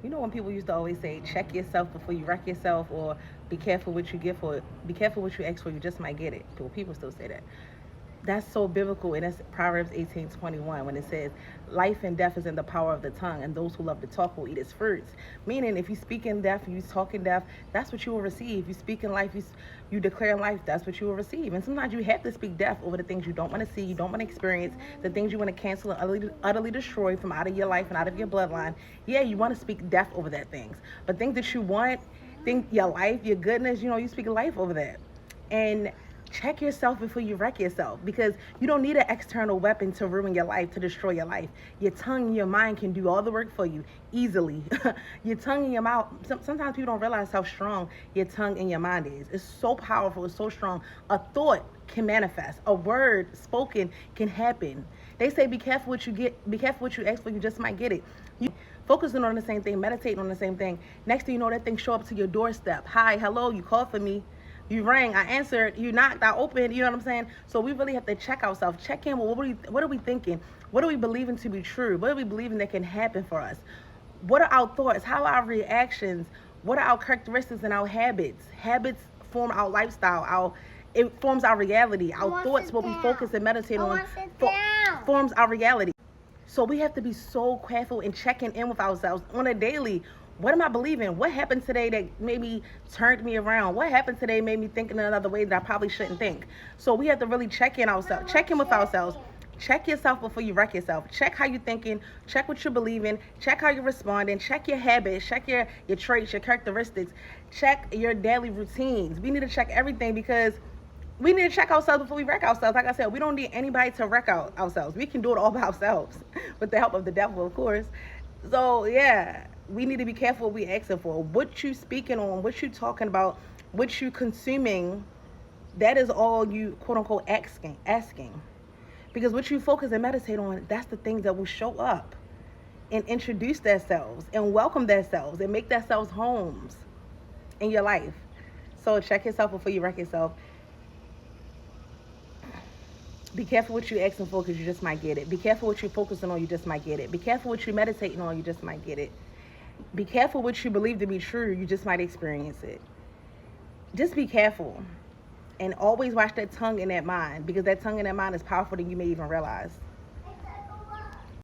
You know when people used to always say, check yourself before you wreck yourself, or be careful what you get for it, be careful what you ask for, you just might get it. People still say that. That's so biblical, and that's Proverbs 18:21 when it says, life and death is in the power of the tongue, and those who love to talk will eat its fruits. Meaning, if you speak in death, you talk in death, that's what you will receive. You speak in life, you declare in life, that's what you will receive. And sometimes you have to speak death over the things you don't want to see, you don't want to experience, the things you want to cancel and utterly destroy from out of your life and out of your bloodline. Yeah, you want to speak death over that things. But things that you want, think your life, your goodness, you speak life over that. And check yourself before you wreck yourself, because you don't need an external weapon to ruin your life, to destroy your life. Your tongue and your mind can do all the work for you easily. Your tongue and your mouth, sometimes people don't realize how strong your tongue and your mind is. It's so powerful, it's so strong. A thought can manifest, a word spoken can happen. They say be careful what you get, be careful what you ask for, you just might get it. You focusing on the same thing, meditating on the same thing, next thing you know, that thing show up to your doorstep. Hi, hello, you called for me. You rang, I answered, you knocked, I opened, you know what I'm saying? So we really have to check ourselves, check in, well, what are we thinking? What are we believing to be true? What are we believing that can happen for us? What are our thoughts? How are our reactions? What are our characteristics and our habits? Habits form our lifestyle, it forms our reality. Our thoughts, what we focus and meditate on, forms our reality. So we have to be so careful in checking in with ourselves on a daily. What am I believing? What happened today that maybe turned me around? What happened today made me think in another way that I probably shouldn't think? So we have to really check in ourselves, check in with ourselves. Check yourself before you wreck yourself. Check how you're thinking. Check what you're believing. Check how you're responding. Check your habits. Check your traits, your characteristics. Check your daily routines. We need to check everything, because we need to check ourselves before we wreck ourselves. Like I said, we don't need anybody to wreck ourselves. We can do it all by ourselves with the help of the devil, of course. So, yeah, we need to be careful what we asking for. What you speaking on, what you talking about, what you consuming, that is all you, quote unquote, asking. Because what you focus and meditate on, that's the things that will show up and introduce themselves and welcome themselves and make themselves homes in your life. So check yourself before you wreck yourself. Be careful what you're asking for, because you just might get it. Be careful what you're focusing on, you just might get it. Be careful what you're meditating on, you just might get it. Be careful what you believe to be true, you just might experience it. Just be careful. And always watch that tongue and that mind, because that tongue and that mind is powerful than you may even realize.